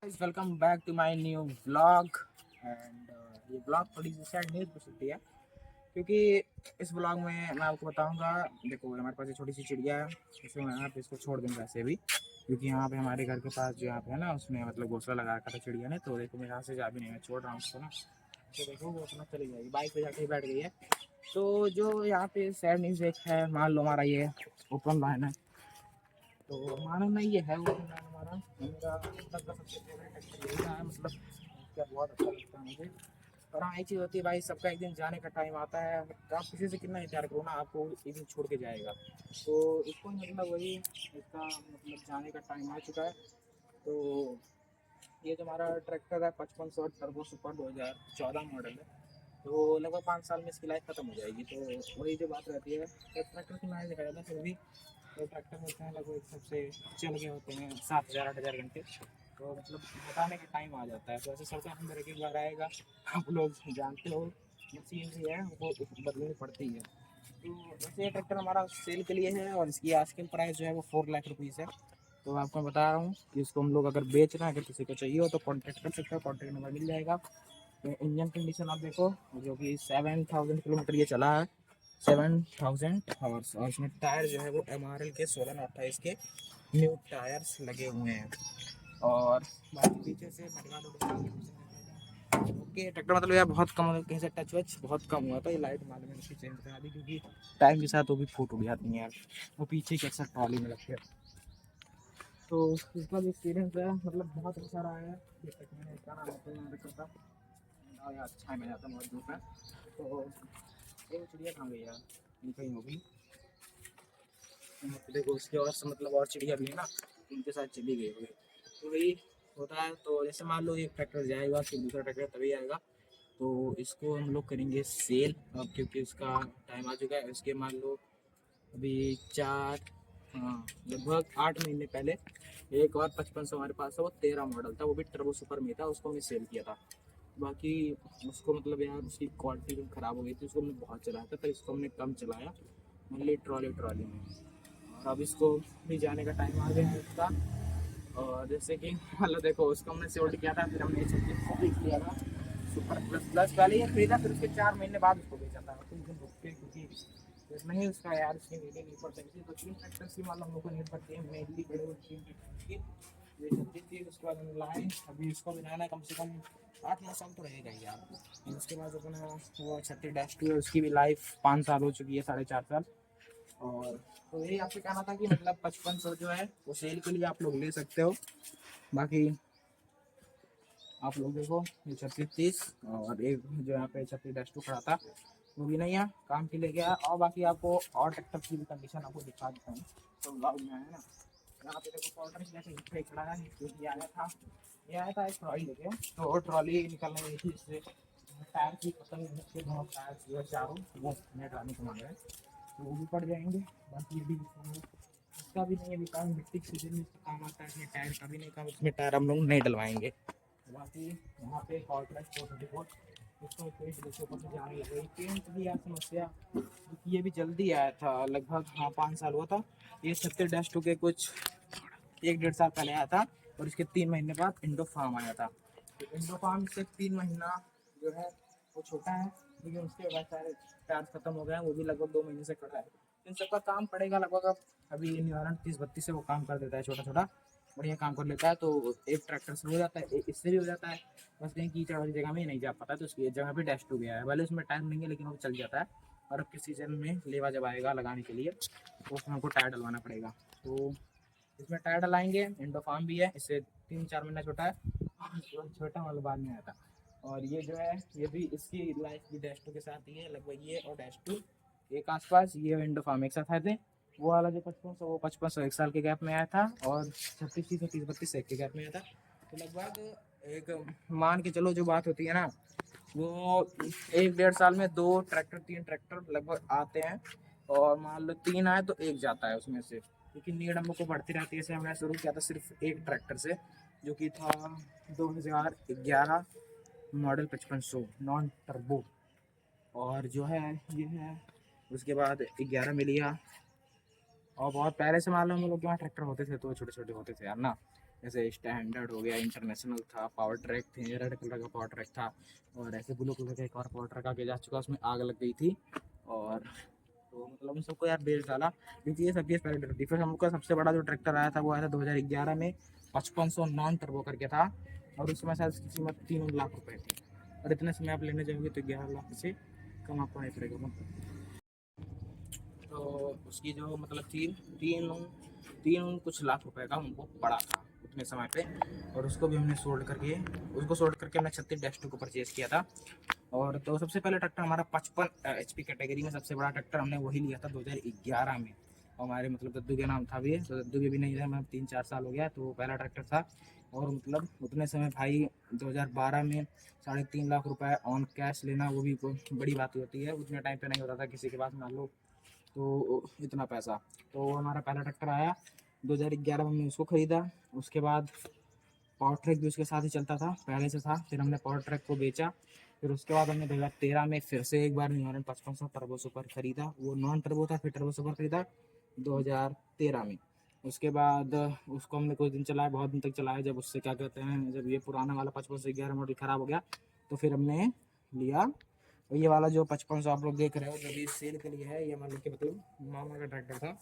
guys, welcome back to my new vlog and ये blog थोड़ी सी sad news पे छुट्टी है क्योंकि इस ब्लॉग में मैं आपको बताऊंगा। देखो हमारे पास ये छोटी सी चिड़िया है, इसे मैं यहाँ पे इसको छोड़ दूँगा ऐसे भी, क्योंकि यहाँ पे हमारे घर के पास जो यहाँ पे है ना उसने मतलब घोंसला लगा रखा था चिड़िया ने। तो देखो मैं यहाँ से जा भी नहीं, मैं छोड़ रहा हूँ उसको ना, तो देखो वो अपना चली जाएगी, बाइक पे जाके बैठ गई है। तो जो यहाँ पे सैड न्यूज़ एक है, मान लो हमारा ये ओपन लाइन है, तो मानो नहीं ये है वो मैन हमारा, मेरा अब तक का सबसे फेवरेट एक्टर यही रहा है। मतलब क्या बहुत अच्छा लगता है मुझे। और हाँ एक चीज़ होती है भाई, सबका एक दिन जाने का टाइम आता है। आप किसी से कितना इंतजार करो ना, आपको एक दिन छोड़ के जाएगा। तो इसको मतलब वही इसका मतलब जाने का टाइम आ चुका है। तो ये जो हमारा ट्रैक्टर है 5500 टर्बो सुपर 2014 मॉडल है, तो लगभग 5 साल में इसकी लाइफ खत्म हो जाएगी। तो वही जो बात रहती है, ट्रैक्टर की मैंने देखा जाता है फिर भी तो ट्रैक्टर होते हैं लगभग सबसे चल गए होते हैं 7,000 8,000 घंटे। तो मतलब बताने का टाइम आ जाता है। तो ऐसे सरकार अंदर एक बार आएगा, आप लोग जानते हो मशीन भी है वो बदलनी पड़ती है। तो वैसे ये ट्रैक्टर हमारा सेल के लिए है और इसकी आजकल प्राइस जो है वो 4 लाख रुपीज़ है। तो आपको मैं बता रहा हूँ कि इसको हम लोग अगर बेच रहे हैं, अगर किसी को चाहिए हो तो कॉन्टैक्ट कर सकते हो, कॉन्टैक्ट नंबर मिल जाएगा। तो इंजन कंडीशन आप देखो, जो कि 7,000 किलोमीटर ये चला है, 7,000 आवर्स। और इसमें टायर जो है वो MRL के 16 28 के न्यू टायर्स लगे हुए हैं। और बाकी पीछे से ओके ट्रैक्टर मतलब यार बहुत कम, कहीं से टच वच बहुत कम हुआ था। ये लाइट मालूम है उसकी चेंज करा दी, क्योंकि टाइम के साथ वो भी फूट उड़ जाती है यार, वो पीछे की अक्सर ट्रॉली में लगती है। तो इसका जो एक्सपीरियंस है मतलब बहुत अच्छा रहा है। ये तक मैंने इसका नाम आपको याद करता और यार अच्छा मैं जाता बहुत धूप है। तो ये चिड़िया कहाँ गई यार, ये कहीं होगी। तो देखो उसके और से मतलब और चिड़िया भी है ना, इनके साथ चली गई होगी। तो वही होता है। तो जैसे मान लो एक ट्रैक्टर जाएगा फिर दूसरा ट्रैक्टर तभी आएगा, तो इसको हम लोग करेंगे सेल अब, क्योंकि उसका टाइम आ चुका है। उसके मान लो अभी चार, हाँ लगभग 8 महीने पहले एक और 5500 हमारे पास था, वो 13 मॉडल था, वो भी टर्बो सुपर में था, उसको हमने सेल किया था। बाकी उसको मतलब यार उसकी क्वालिटी भी ख़राब हो गई थी, उसको हमने बहुत चलाया था, पर इसको हमने कम चलाया, ओनली ट्रॉली ट्रॉली में। और अब इसको भी जाने का टाइम आ गया है इसका। और जैसे कि मतलब देखो उसको हमने सेल्ड किया था, फिर हमने इसे किया था सुपर प्लस प्लस पहले ये खरीदा, फिर उसके 4 महीने बाद उसको बेचा था कुछ दिन रुक के, क्योंकि फिर नहीं उसका यार उसकी मीटिंग नहीं पड़ सकती। तो 3 ट्रैक्टर की मान लो हम लोग को नहीं पड़ती है, मेनली बड़े बड़े 3 ट्रैक्टर की ये चलती थी। उसके बाद हम लाए, अभी इसको बनाना कम से कम 8 9 साल तो रहेगा ही यार। और उसके बाद अपना वो 36-2 है, उसकी भी लाइफ 5 साल हो चुकी है, 4.5 साल। और तो यही आपसे कहना था कि मतलब 5500 जो है वो सेल के लिए आप लोग ले सकते हो। बाकी आप लोग देखो ये 3630 और एक जो यहाँ पे 36-2 खड़ा था वो भी नहीं है, काम के लिए गया। और बाकी आपको और ट्रैक्टर की भी कंडीशन आपको दिखा देता हूँ। तो ब्लॉग में है ना, यहाँ पे देखो पाउडर जैसे पे खड़ा है, क्योंकि आया था, ये आया था एक ट्रॉली लेके, तो ट्रॉली निकलने गई थी इससे टायर की खत्म, दोनों टायर जो है चारों वो नेट आने को मांग रहे हैं, तो वो भी पड़ जाएंगे। बाकी अभी इसका भी नहीं, अभी काम मिट्टी के सीजन में इसका काम आता है, इसमें टायर का भी नहीं काम, इसमें टायर हम लोग नहीं डलवाएंगे। बाकी यहाँ पे कॉर्पोरेट 434 उसको कोई के ऊपर से जाने लग गई पेंट की यार समस्या, क्योंकि ये भी जल्दी आया था, लगभग हाँ 5 साल हुआ था। ये 36-2 के कुछ 1 1.5 साल पहले आया था, और इसके 3 महीने बाद इंडो फार्म आया था। तो इंडो फार्म से 3 महीना जो है वो छोटा है, लेकिन उसके बाद सारे चार्ज खत्म हो गए हैं, वो भी लगभग 2 महीने से खड़ा है। इन सबका काम पड़ेगा लगभग अब, अभी निवारण 30 32 से वो काम कर देता है, छोटा छोटा बढ़िया काम कर लेता है। तो एक ट्रैक्टर से हो जाता है, एक इससे भी हो जाता है। बस कहीं कीचड़ वाली जगह में नहीं जा पाता, तो उसकी जगह पे डैश टू गया है, भले उसमें टाइम नहीं है लेकिन वो चल जाता है। और अब के सीजन में लेवा जब आएगा लगाने के लिए तो उसमें हमको टायर डलवाना पड़ेगा। तो इसमें टायर डलाएंगे, इंडो फार्म भी है, इससे 3 4 महीना छोटा है, छोटा वाला बाद में आया था। और ये जो है ये भी इसकी लाइफ भी डैश टू के साथ ही है, लगभग ये और डैश टू एक आसपास, ये इंडो फार्म एक साथ आए थे। वो वाला जो 5500 वो 5500 1 साल के गैप में आया था, और 36 30 32 एक के गैप में आया था। तो लगभग एक मान के चलो जो बात होती है ना, वो 1 1.5 साल में 2 ट्रैक्टर 3 ट्रैक्टर लगभग आते हैं। और मान लो 3 आए तो एक जाता है उसमें से, क्योंकि नीड हम लोग को बढ़ती रहती है। जैसे हमने शुरू किया था सिर्फ एक ट्रैक्टर से, जो कि था 2011 मॉडल 5500 नॉन टर्बो। और जो है ये है, उसके बाद 11 में लिया। और बहुत पहले से मान लो हम लोग के वहाँ ट्रैक्टर होते थे तो छोटे छोटे होते थे यार ना, जैसे स्टैंडर्ड हो गया, इंटरनेशनल था, पावर ट्रैक थे, रेड कलर का पावर ट्रैक था, और ऐसे ब्लू कलर का एक और पावर ट्रैक आगे जा चुका, उसमें आग लग गई थी। और तो मतलब उन सबको यार बेच डाला, क्योंकि ये सब केस पहले थी। फिर हमका सबसे बड़ा जो ट्रैक्टर आया था वो आया था 2011 में, 5500 नॉन टर्बो करके था, और उस समय शायद उसकी कीमत 3 लाख रुपए थी। और इतने समय आप लेने जाओगे तो 11 लाख से कम आपको नहीं पड़ेगा। तो उसकी जो मतलब तीन तीन कुछ लाख रुपए का हमको पड़ा था उतने समय पे। और उसको भी हमने सोल्ड करके हमने 36-2 को परचेज किया था। और तो सबसे पहले ट्रैक्टर हमारा 55 HP कैटेगरी में सबसे बड़ा ट्रैक्टर हमने वही लिया था 2011 में। हमारे मतलब दद्दू के नाम था भी, तो दद्दू भी नहीं रहे, मतलब 3-4 साल हो गया, तो वो पहला ट्रैक्टर था। और मतलब उतने समय भाई 2012 में 3.5 लाख रुपए ऑन कैश लेना वो भी कोई बड़ी बात होती है। उतने टाइम पे नहीं होता था किसी के पास, मान लो तो इतना पैसा। तो हमारा पहला ट्रैक्टर आया 2011 में, हमने उसको ख़रीदा। उसके बाद पावर ट्रैक भी उसके साथ ही चलता था, पहले से था। फिर हमने पावर ट्रैक को बेचा। फिर उसके बाद हमने 2013 में फिर से एक बार न्यूरन 5500 टर्बो सुपर खरीदा, वो नॉन टर्बो था। फिर टर्बो सुपर खरीदा 2013 में। उसके बाद उसको हमने कुछ दिन चलाया, बहुत दिन तक चलाया। जब उससे क्या कहते हैं, जब ये पुराना वाला 5511 मॉडल ख़राब हो गया, तो फिर हमने लिया ये वाला जो 5500 आप लोग देख रहे हो, जो भी सेल के लिए है। ये मान लो कि मतलब मामा का ट्रैक्टर था,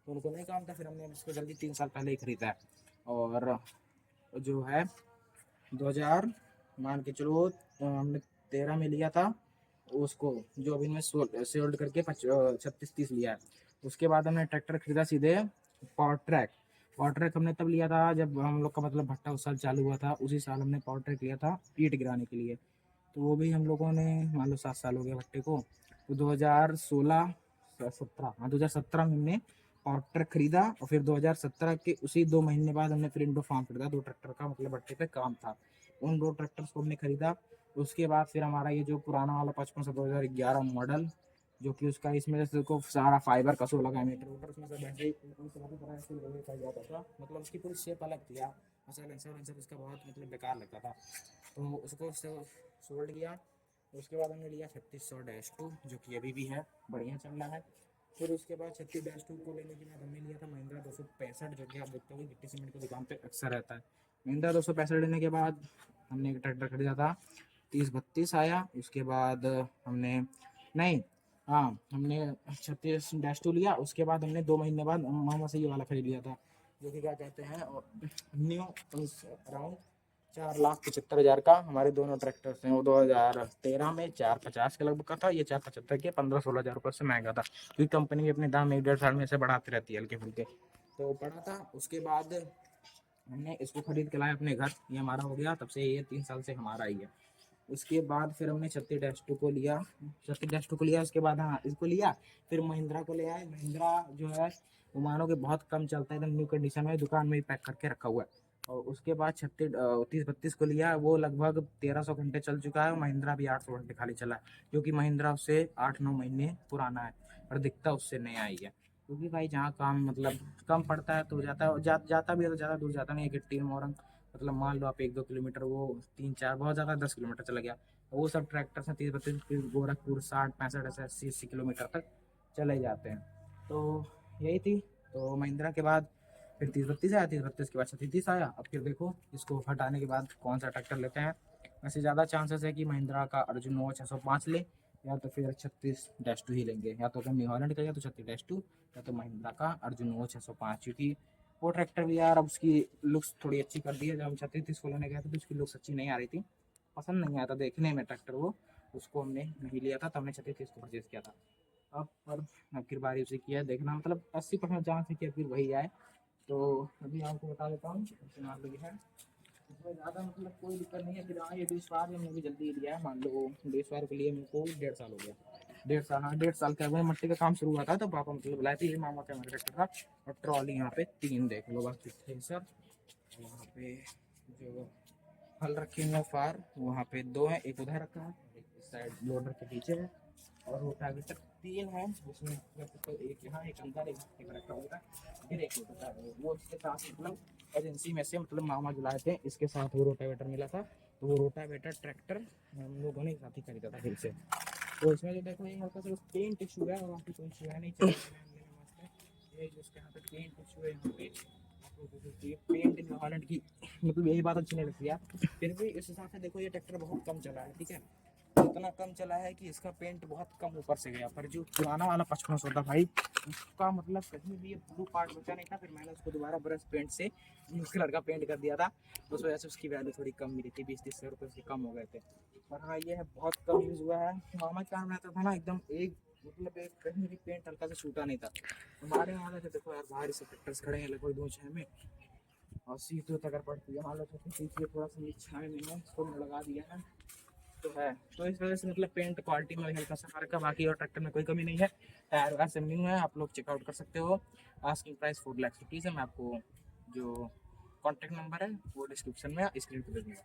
तो उनको नहीं काम था, फिर हमने इसको जल्दी 3 साल पहले ही खरीदा है। और जो है 2000 मान के चलो, हमने 13 में लिया था उसको, जो अभी मैं सोल्ड करके 36-30 लिया है। उसके बाद हमने ट्रैक्टर खरीदा सीधे पावर ट्रैक हमने तब लिया था जब हम लोग का मतलब भट्टा उस साल चालू हुआ था। उसी साल हमने पावर ट्रैक लिया था ईंट गिराने के लिए। तो वो भी हम लोगों ने मान लो 7 साल हो गया भट्टे को। तो 2016-17, हाँ 2017 में हमने पावर ट्रैक खरीदा। और फिर 2017 के उसी 2 महीने बाद हमने फिर इंडो फार्म खरीदा। 2 ट्रैक्टर का मतलब भट्टे पे काम था, उन 2 ट्रैक्टर्स को हमने खरीदा। उसके बाद फिर हमारा ये जो पुराना वाला 5500 2011 मॉडल, जो कि उसका इसमें जैसे को सारा फाइबर कसो लगा है, मीटर वोटर उसमें सब बैटरी जाता था, मतलब उसकी पूरी शेप अलग थी यार। साइलेंसर उसका बहुत मतलब बेकार लगता था, तो उसको सोल्ड किया। उसके बाद हमने लिया 3600-2, जो कि अभी भी है, बढ़िया चल रहा है। फिर उसके बाद 36-2 को लेने के बाद हमने लिया था महिंद्रा 265, जो कि आप देखते हो गिट्टी सीमेंट की दुकान पे अक्सर रहता है। महिंद्रा 265 लेने के बाद हमने एक ट्रैक्टर खरीदा था 30-32 आया। उसके बाद हमने नहीं, हाँ हमने 36-2 लिया। उसके बाद हमने 2 महीने बाद मामा से ये वाला खरीद लिया था, जो कि क्या कहते हैं न्यू, अराउंड 4,75,000 का। हमारे दोनों ट्रैक्टर्स हैं, वो 2013 में 450 के लगभग का था, ये 475 के 15-16 हज़ार रुपये से महंगा था, क्योंकि कंपनी भी अपने दाम 1-1.5 साल में से बढ़ाती रहती है हल्के फुल्के। तो पड़ा था। उसके बाद हमने इसको खरीद के लाया अपने घर, ये हमारा हो गया, तब से ये 3 साल से हमारा ही है। उसके बाद फिर हमने 36-2 को लिया, 36-2 को लिया। उसके बाद हाँ इसको लिया, फिर महिंद्रा को ले आए। महिंद्रा जो है वो मानो कि बहुत कम चलता है, एकदम न्यू कंडीशन में, दुकान में ही पैक करके रखा हुआ है। और उसके बाद 30-32 को लिया, वो लगभग 1300 घंटे चल चुका है। महिंद्रा भी 800 घंटे खाली चला है, क्योंकि महिंद्रा उससे 8-9 महीने पुराना है, और दिखता उससे नया ही है। क्योंकि भाई जहाँ काम मतलब कम पड़ता है तो जाता भी है, तो ज़्यादा दूर जाता नहीं है कि टीम मोरंग, मतलब मान लो आप 1-2 किलोमीटर, वो 3-4 बहुत ज़्यादा 10 किलोमीटर चला गया। वो सब ट्रैक्टर से 30-32 गोरखपुर 60-65 ऐसे 80-80 किलोमीटर तक चले जाते हैं। तो यही थी। तो महिंद्रा के बाद फिर 30-32 आया, 30-32 के बाद 36-30 आया। अब फिर देखो इसको हटाने के बाद कौन सा ट्रैक्टर लेते हैं। वैसे ज़्यादा चांसेस है कि महिंद्रा का अर्जुन 605 ले, या तो फिर 36-2 ही लेंगे, या तो अगर न्यू हॉलैंड का या तो 36-2, या तो महिंद्रा का अर्जुन 605। क्योंकि वो ट्रैक्टर भी यार अब उसकी लुक्स थोड़ी अच्छी कर दी है। जब हम 36-30 को लेने गए थे तो उसकी लुक्स अच्छी नहीं आ रही थी, पसंद नहीं आया था देखने में ट्रैक्टर वो, उसको हमने नहीं लिया था। तो हमने 36-30 को परचेज़ किया था। अब पर अब की बारी उसे किया है, देखना मतलब 80% चांस है कि अब फिर वही आए। तो अभी आपको बता देता हूँ, मान लो ये है, इसमें ज़्यादा मतलब कोई दिक्कत नहीं है। फिर हाँ ये डिस्वार हमने भी जल्दी लिया है, मान लो डिस्वार के लिए मेरे को 1.5 साल हो गया। 1.5 साल, हाँ 1.5 साल का है। मट्टी का काम शुरू हुआ था तो पापा मतलब बुलाए थे, ये मामा का हमारे ट्रैक्टर था। और ट्रॉली यहाँ पे 3 देख लो बस, थ्रेसर वहाँ पे जो फल रखे हुए फार वहाँ पे 2 है, एक उधर रखा है, एक इस साइड लोडर के पीछे है। और रोटावेटर 3 है, जिसमें तो एक यहाँ एक अंदर एक रखा हुआ है, फिर एक होता है वो इसके साथ मतलब एजेंसी में से मतलब मामा जुलाए थे, इसके साथ वो रोटावेटर मिला था। तो वो रोटावेटर ट्रैक्टर हम लोगों ने साथ ही खरीदा था फिर से। तो इसमें जो देखो ये हल्का सा पेंट इशू है, और बाकी कोई इशू है नहीं, चलने में मस्त है। ये जो इसके यहाँ पे पेंट इशू है यहाँ पे, तो ये पेंट इन हॉलैंड की मतलब यही बात अच्छी नहीं लगती यार। फिर भी इस हिसाब से देखो ये ट्रैक्टर बहुत कम चला है, ठीक है। इतना कम चला है कि इसका पेंट बहुत कम ऊपर से गया, पर जो पुराना वाला 5500 था भाई, उसका मतलब कहीं भी ये ब्लू पार्ट बचा नहीं था। फिर मैंने उसको दोबारा ब्रश पेंट से ब्लू कलर का पेंट कर दिया था, उस वजह से उसकी वैल्यू थोड़ी कम मिली थी, 20-30 रुपये से कम हो गए थे। पर हाँ ये है बहुत कम यूज़ हुआ है। नॉर्मल कार रहता था ना एकदम एक मतलब एक कहीं भी पेंट हल्का से छूटा नहीं था। हमारे यहाँ से देखो यार बाहर से ट्रैक्टर्स खड़े हैं लगभग 2-6 में, और सीट तो अगर पड़ती है मान लो तो सीट ये थोड़ा सा नीचे में है, इसको लगा दिया है तो है। तो इस वजह से मतलब पेंट क्वालिटी में हल्का सा फर्क है, बाकी और ट्रैक्टर में कोई कमी नहीं है। टायर वगैरह सब न्यू है, आप लोग चेकआउट कर सकते हो। आस्किंग प्राइस 4 लाख रुपीज़ है। मैं आपको जो कॉन्टैक्ट नंबर है वो डिस्क्रिप्शन में स्क्रीन पर दे दूँगा।